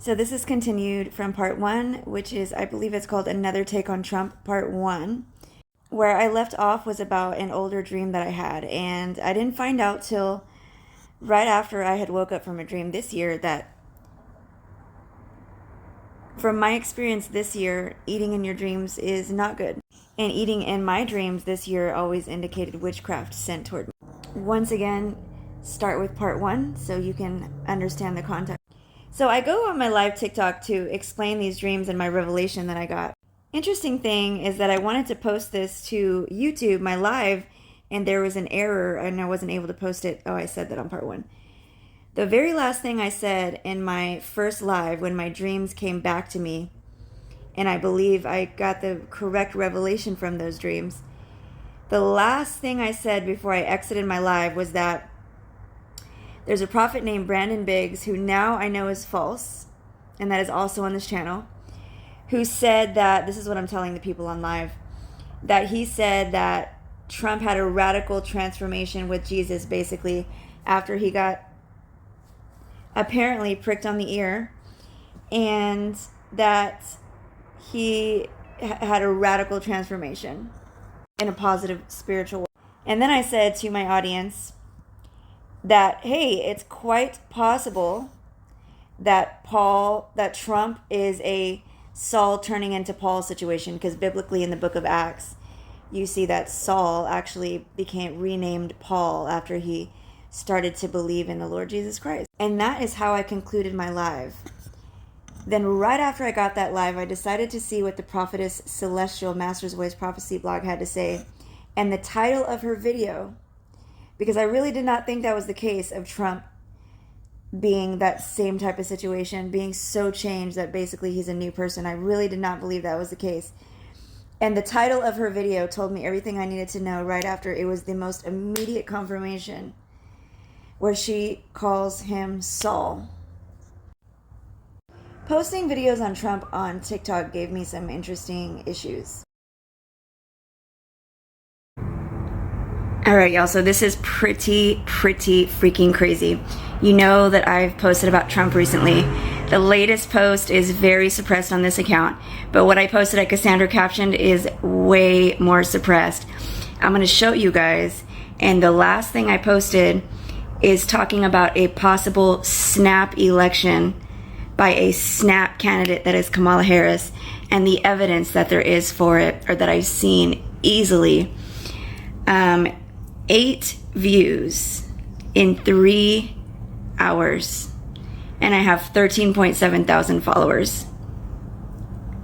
So this is continued from part one, which is, I believe it's called Another Take on Trump, part one. Where I left off was about an older dream that I had, and I didn't find out till right after I had woke up from a dream this year that, from my experience this year, eating in your dreams is not good. And eating in my dreams this year always indicated witchcraft sent toward me. Once again, start with part one so you can understand the context. So I go on my live TikTok to explain these dreams and my revelation that I got. Interesting thing is that I wanted to post this to YouTube, my live, and there was an error and I wasn't able to post it. Oh, I said that on part one. The very last thing I said in my first live when my dreams came back to me, and I believe I got the correct revelation from those dreams, the last thing I said before I exited my live was that there's a prophet named Brandon Biggs, who now I know is false, and that is also on this channel, who said that, this is what I'm telling the people on live, that he said that Trump had a radical transformation with Jesus, basically, after he got apparently pricked on the ear, and that he had a radical transformation in a positive spiritual way. And then I said to my audience that, hey, it's quite possible that Trump is a Saul turning into Paul situation, because biblically in the book of Acts, you see that Saul actually became renamed Paul after he started to believe in the Lord Jesus Christ. And that is how I concluded my live. Then right after I got that live, I decided to see what the prophetess Celestial Master's Voice Prophecy blog had to say, and the title of her video, because I really did not think that was the case of Trump being that same type of situation, being so changed that basically he's a new person. I really did not believe that was the case. And the title of her video told me everything I needed to know right after. It was the most immediate confirmation, where she calls him Saul. Posting videos on Trump on TikTok gave me some interesting issues. Alright, y'all, so this is pretty freaking crazy. You know that I've posted about Trump recently. The latest post is very suppressed on this account, but what I posted at Cassandra Captioned is way more suppressed. I'm going to show you guys, and the last thing I posted is talking about a possible snap election by a snap candidate that is Kamala Harris, and the evidence that there is for it, or that I've seen easily. 8 views in 3 hours, and I have 13.7 thousand followers.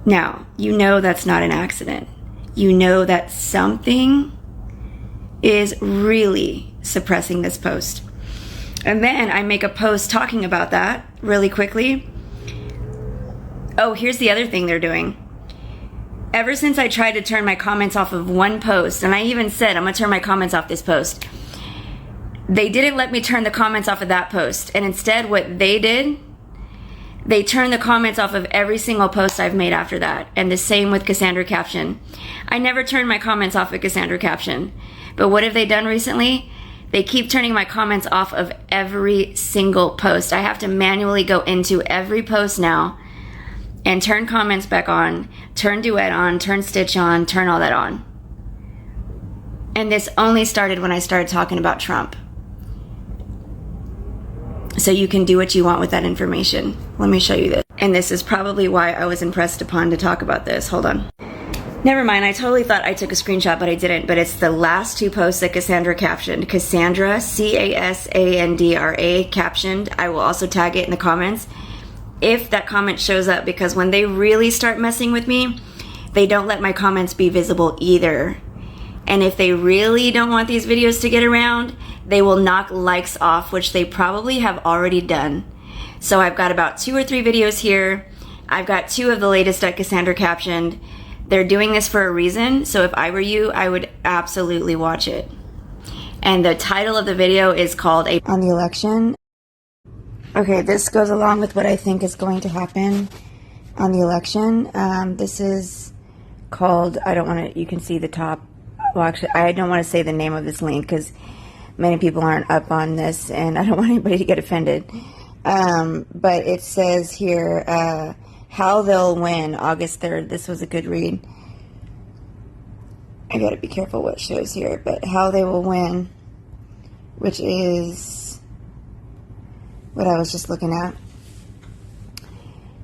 Now, you know that's not an accident. You know that something is really suppressing this post. And then I make a post talking about that really quickly. Oh, here's the other thing they're doing. Ever since I tried to turn my comments off of one post, and I even said I'm going to turn my comments off this post, they didn't let me turn the comments off of that post. And instead what they did, they turned the comments off of every single post I've made after that. And the same with Cassandra Caption. I never turned my comments off of Cassandra Caption. But what have they done recently? They keep turning my comments off of every single post. I have to manually go into every post now and turn comments back on, turn duet on, turn stitch on, turn all that on. And this only started when I started talking about Trump. So you can do what you want with that information. Let me show you this. And this is probably why I was impressed upon to talk about this. Hold on. Never mind, I totally thought I took a screenshot, but I didn't. But it's the last 2 posts that Cassandra captioned. Cassandra, Casandra, captioned. I will also tag it in the comments if that comment shows up, because when they really start messing with me, they don't let my comments be visible either. And if they really don't want these videos to get around, they will knock likes off, which they probably have already done. So I've got about 2 or 3 videos here. I've got 2 of the latest at Cassandra Captioned. They're doing this for a reason, so if I were you, I would absolutely watch it. And the title of the video is called On the Election. Okay, this goes along with what I think is going to happen on the election. This is called, I don't want to, you can see the top. Well, actually, I don't want to say the name of this link because many people aren't up on this and I don't want anybody to get offended. But it says here, how they'll win August 3rd. This was a good read. I gotta be careful what shows here, but how they will win, which is what I was just looking at.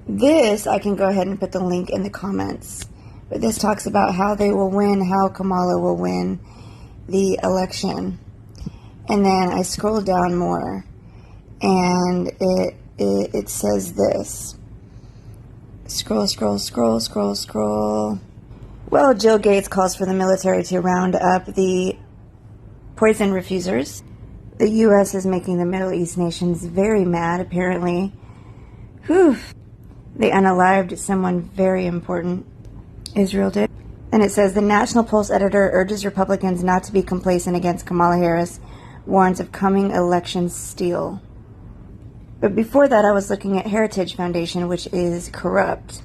This, I can go ahead and put the link in the comments. But this talks about how they will win, how Kamala will win the election. And then I scroll down more, and it says this. Scroll. Well, Jill Gates calls for the military to round up the poison refusers. The U.S. is making the Middle East nations very mad, apparently. Whew. They unalived someone very important. Israel did. And it says, the National Pulse editor urges Republicans not to be complacent against Kamala Harris, warns of coming election steal. But before that, I was looking at Heritage Foundation, which is corrupt,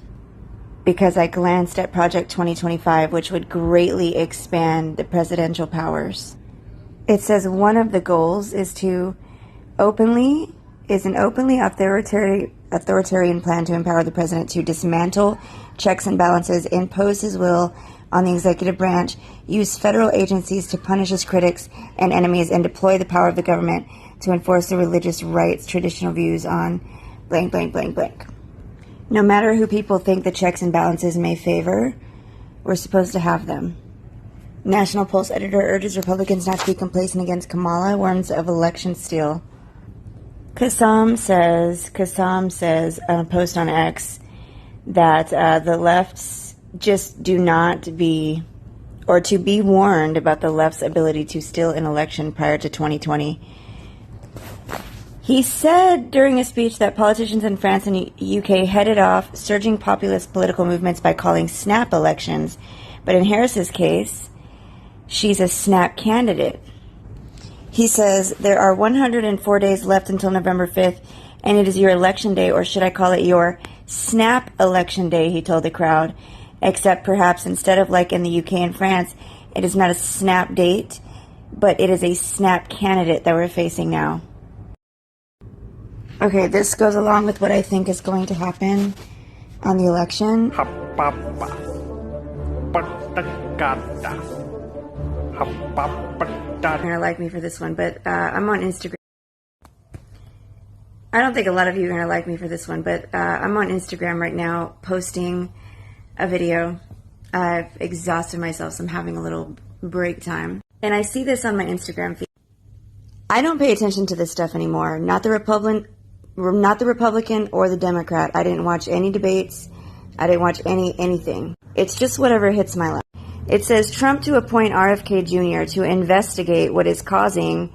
because I glanced at Project 2025, which would greatly expand the presidential powers. It says one of the goals is an openly authoritarian plan to empower the president to dismantle checks and balances, impose his will on the executive branch, use federal agencies to punish his critics and enemies, and deploy the power of the government to enforce the religious rights, traditional views on blank, blank, blank, blank. No matter who people think the checks and balances may favor, we're supposed to have them. National Pulse editor urges Republicans not to be complacent against Kamala, warns of election steal. Kassam says on a post on X that the lefts just do not be, or to be warned about the left's ability to steal an election prior to 2020. He said during a speech that politicians in France and UK headed off surging populist political movements by calling snap elections, but in Harris's case, she's a snap candidate. He says, there are 104 days left until November 5th, and it is your election day, or should I call it your snap election day, he told the crowd. Except perhaps instead of like in the UK and France, it is not a snap date, but it is a snap candidate that we're facing now. Okay, this goes along with what I think is going to happen on the election. You're going to like me for this one, but I'm on Instagram. I don't think a lot of you are going to like me for this one, but I'm on Instagram right now posting a video. I've exhausted myself, so I'm having a little break time. And I see this on my Instagram feed. I don't pay attention to this stuff anymore. Not the Republican or the Democrat. I didn't watch any debates. I didn't watch anything. It's just whatever hits my lap. It says Trump to appoint RFK Jr. to investigate what is causing,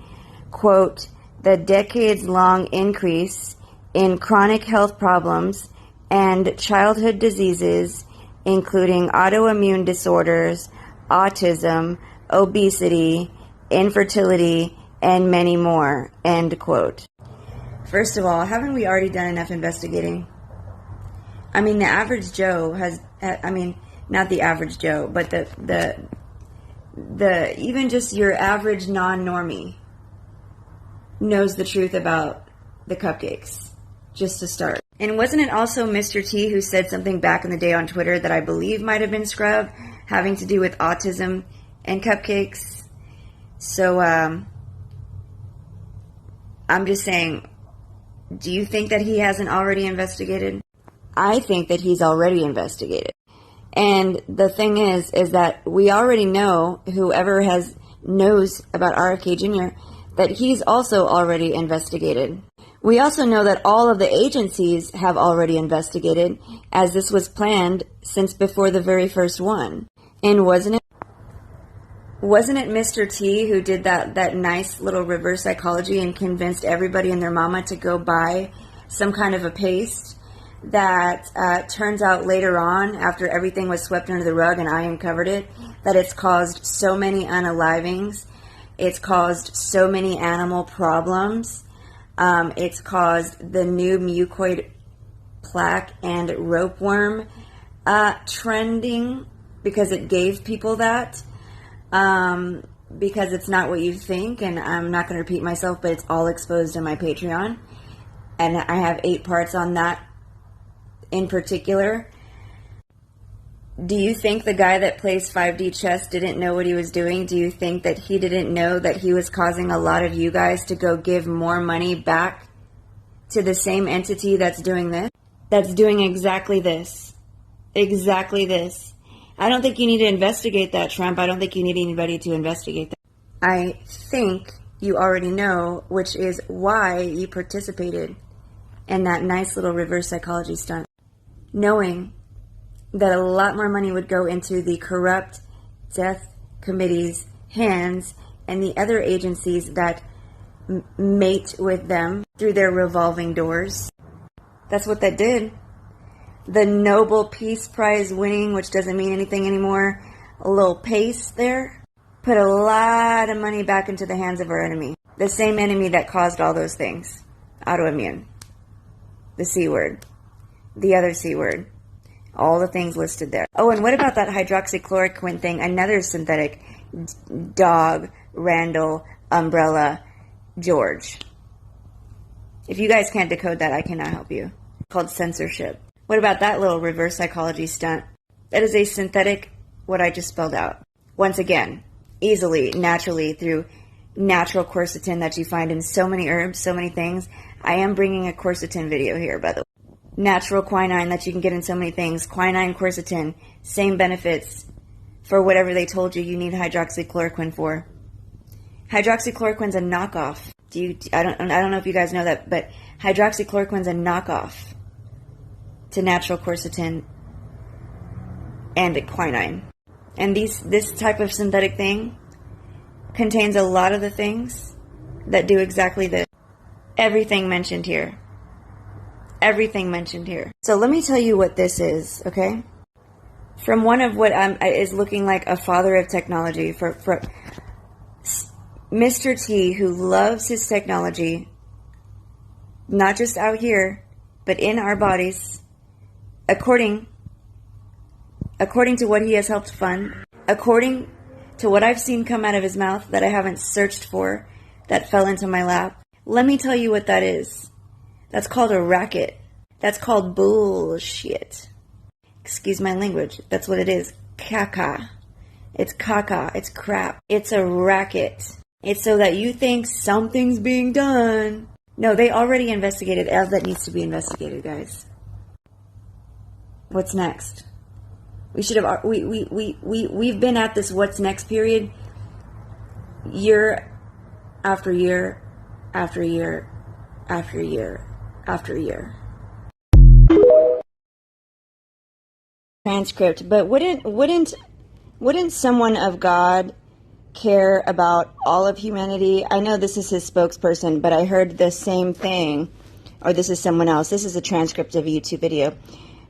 quote, the decades-long increase in chronic health problems and childhood diseases, including autoimmune disorders, autism, obesity, infertility, and many more, end quote. First of all, haven't we already done enough investigating? I mean, the average Joe not the average Joe, but the even just your average non-normie knows the truth about the cupcakes, just to start. And wasn't it also Mr. T who said something back in the day on Twitter that I believe might have been scrubbed, having to do with autism and cupcakes? So, I'm just saying, do you think that he hasn't already investigated? I think that he's already investigated. And the thing is that we already know, whoever knows about RFK Jr., that he's also already investigated. We also know that all of the agencies have already investigated, as this was planned since before the very first one. And wasn't it Mr. T who did that nice little reverse psychology and convinced everybody and their mama to go buy some kind of a paste that turns out later on, after everything was swept under the rug and I uncovered it, that it's caused so many unalivings, it's caused so many animal problems, it's caused the new mucoid plaque and ropeworm trending, because it gave people that, because it's not what you think, and I'm not going to repeat myself, but it's all exposed in my Patreon. and I have 8 parts on that in particular. Do you think the guy that plays 5D chess didn't know what he was doing? Do you think that he didn't know that he was causing a lot of you guys to go give more money back to the same entity that's doing this? That's doing exactly this. Exactly this. I don't think you need to investigate that, Trump. I don't think you need anybody to investigate that. I think you already know, which is why you participated in that nice little reverse psychology stunt, knowing that a lot more money would go into the corrupt death committee's hands and the other agencies that mate with them through their revolving doors. That's what that did. The Nobel Peace Prize winning, which doesn't mean anything anymore, a little pace there, put a lot of money back into the hands of our enemy. The same enemy that caused all those things. Autoimmune. The C word. The other C word. All the things listed there. Oh, and what about that hydroxychloroquine thing? Another synthetic. Dog, Randall, Umbrella, George. If you guys can't decode that, I cannot help you. It's called censorship. What about that little reverse psychology stunt? That is a synthetic, what I just spelled out. Once again, easily, naturally, through natural quercetin that you find in so many herbs, so many things. I am bringing a quercetin video here, by the way. Natural quinine that you can get in so many things. Quinine, quercetin, same benefits for whatever they told you need hydroxychloroquine for. Hydroxychloroquine's a knockoff. I don't know if you guys know that, but hydroxychloroquine's a knockoff to natural quercetin and quinine. And this type of synthetic thing contains a lot of the things that do exactly this. Everything mentioned here. Everything mentioned here. So let me tell you what this is, okay? From one of what is looking like a father of technology, for Mr. T, who loves his technology, not just out here, but in our bodies, according to what he has helped fund, according to what I've seen come out of his mouth that I haven't searched for, that fell into my lap. Let me tell you what that is. That's called a racket. That's called bullshit. Excuse my language. That's what it is. Caca. It's caca. It's crap. It's a racket. It's so that you think something's being done. No, they already investigated all that needs to be investigated, guys. What's next? We should have. We've been at this what's next period year after year after year after year after year. Transcript, but wouldn't someone of God care about all of humanity? I know this is his spokesperson, but I heard the same thing, or this is someone else. This is a transcript of a YouTube video,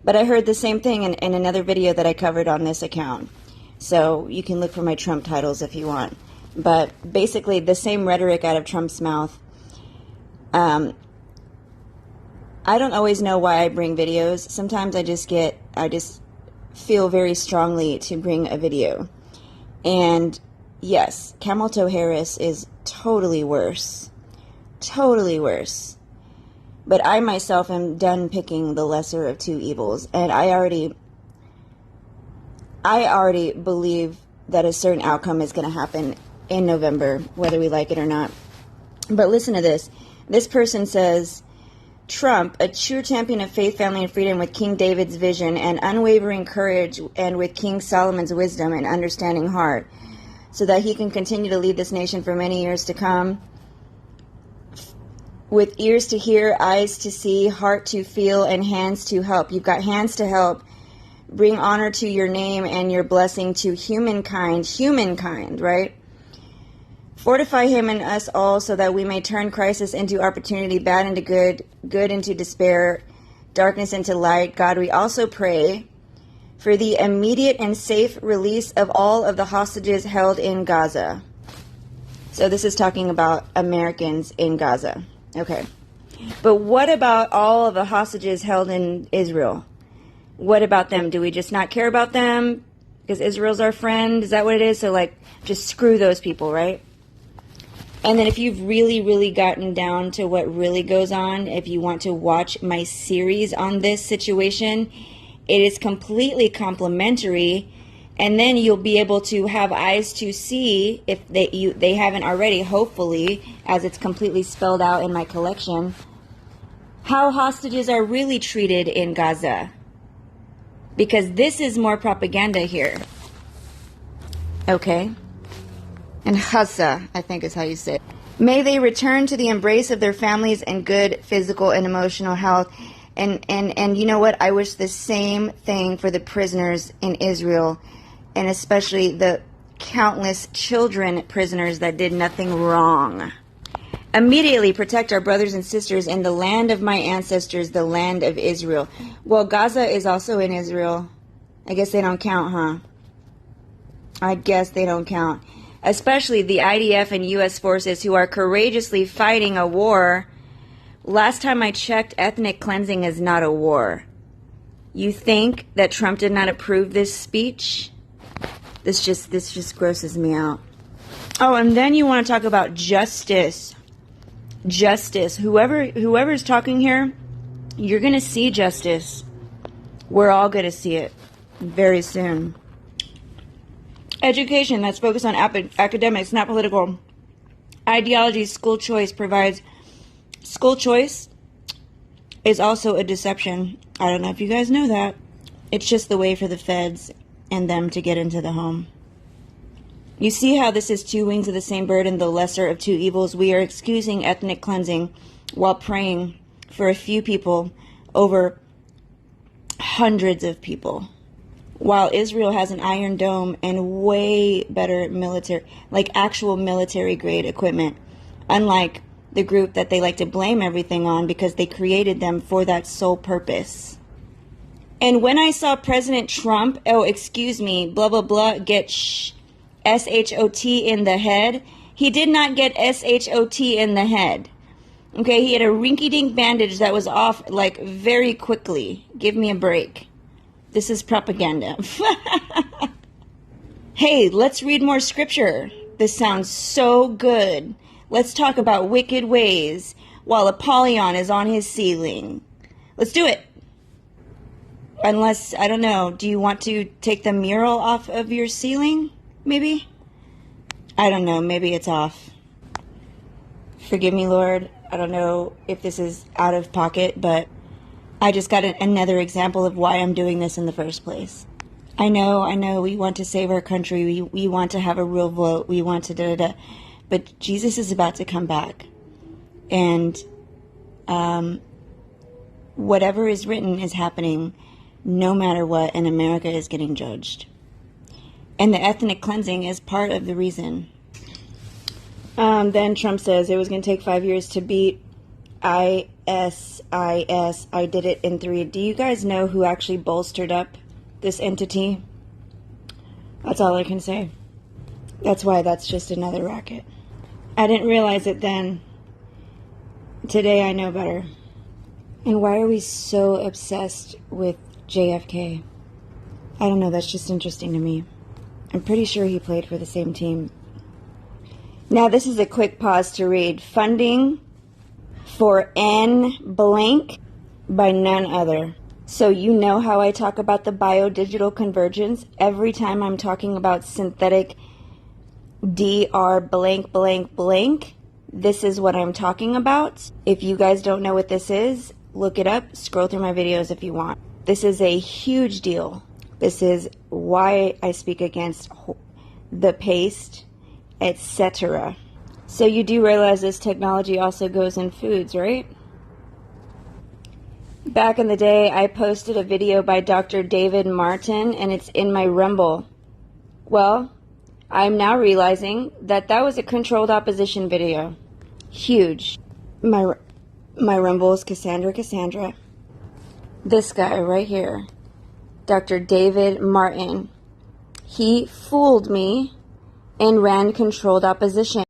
but I heard the same thing in another video that I covered on this account. So you can look for my Trump titles if you want. But basically, the same rhetoric out of Trump's mouth. I don't always know why I bring videos. Sometimes I just feel very strongly to bring a video. And yes, Camel Toe Harris is totally worse. Totally worse. But I myself am done picking the lesser of two evils. And I already believe that a certain outcome is going to happen in November, whether we like it or not. But listen to this. This person says, Trump, a true champion of faith, family, and freedom with King David's vision and unwavering courage, and with King Solomon's wisdom and understanding heart, so that he can continue to lead this nation for many years to come, with ears to hear, eyes to see, heart to feel, and hands to help. You've got hands to help. Bring honor to your name and your blessing to humankind, right? Fortify him and us all so that we may turn crisis into opportunity, bad into good, good into despair, darkness into light. God, we also pray for the immediate and safe release of all of the hostages held in Gaza. So this is talking about Americans in Gaza. Okay. But what about all of the hostages held in Israel? What about them? Do we just not care about them because Israel's our friend? Is that what it is? So, like, just screw those people, right? And then if you've really gotten down to what really goes on, if you want to watch my series on this situation, it is completely complimentary. And then you'll be able to have eyes to see, if they haven't already, hopefully, as it's completely spelled out in my collection, how hostages are really treated in Gaza. Because this is more propaganda here. Okay? And Gaza, I think is how you say it. May they return to the embrace of their families and good physical and emotional health. And you know what? I wish the same thing for the prisoners in Israel, and especially the countless children prisoners that did nothing wrong. Immediately protect our brothers and sisters in the land of my ancestors, the land of Israel. Well, Gaza is also in Israel. I guess they don't count, huh? I guess they don't count. Especially the IDF and U.S. forces who are courageously fighting a war. Last time I checked, ethnic cleansing is not a war. You think that Trump did not approve this speech? This just grosses me out. Oh, and then you want to talk about justice. Justice. Whoever's talking here, you're going to see justice. We're all going to see it very soon. Education that's focused on academics, not political ideologies. School choice provides. School choice is also a deception. I don't know if you guys know that. It's just the way for the feds and them to get into the home. You see how this is two wings of the same bird and the lesser of two evils? We are excusing ethnic cleansing while praying for a few people over hundreds of people. While Israel has an Iron Dome and way better military, like actual military grade equipment, unlike the group that they like to blame everything on because they created them for that sole purpose. And when I saw President Trump, blah, blah, blah, get S-H-O-T in the head, he did not get S-H-O-T in the head. Okay, he had a rinky-dink bandage that was off, like, very quickly. Give me a break. This is propaganda. Hey, let's read more scripture. This sounds so good. Let's talk about wicked ways while Apollyon is on his ceiling. Let's do it. Unless, I don't know, do you want to take the mural off of your ceiling? Maybe? I don't know. Maybe it's off. Forgive me, Lord. I don't know if this is out of pocket, but I just got another example of why I'm doing this in the first place. I know, we want to save our country. We want to have a real vote. We want to da-da-da. But Jesus is about to come back. And whatever is written is happening no matter what, and America is getting judged. And the ethnic cleansing is part of the reason. Then Trump says it was going to take 5 years to beat ISIS. I did it in 3. Do you guys know who actually bolstered up this entity? That's all I can say. That's why that's just another racket. I didn't realize it then. Today I know better. And why are we so obsessed with JFK? I don't know, that's just interesting to me. I'm pretty sure he played for the same team. Now this is a quick pause to read. Funding for N blank by none other. So you know how I talk about the biodigital convergence every time I'm talking about synthetic DR blank blank blank. This is what I'm talking about. If you guys don't know what this is, look it up. Scroll through my videos if you want. This is a huge deal. This is why I speak against the paste, etc. So you do realize this technology also goes in foods, right? Back in the day, I posted a video by Dr. David Martin, and it's in my Rumble. Well, I'm now realizing that that was a controlled opposition video. Huge. My Rumble is Cassandra. This guy right here, Dr. David Martin, he fooled me and ran controlled opposition.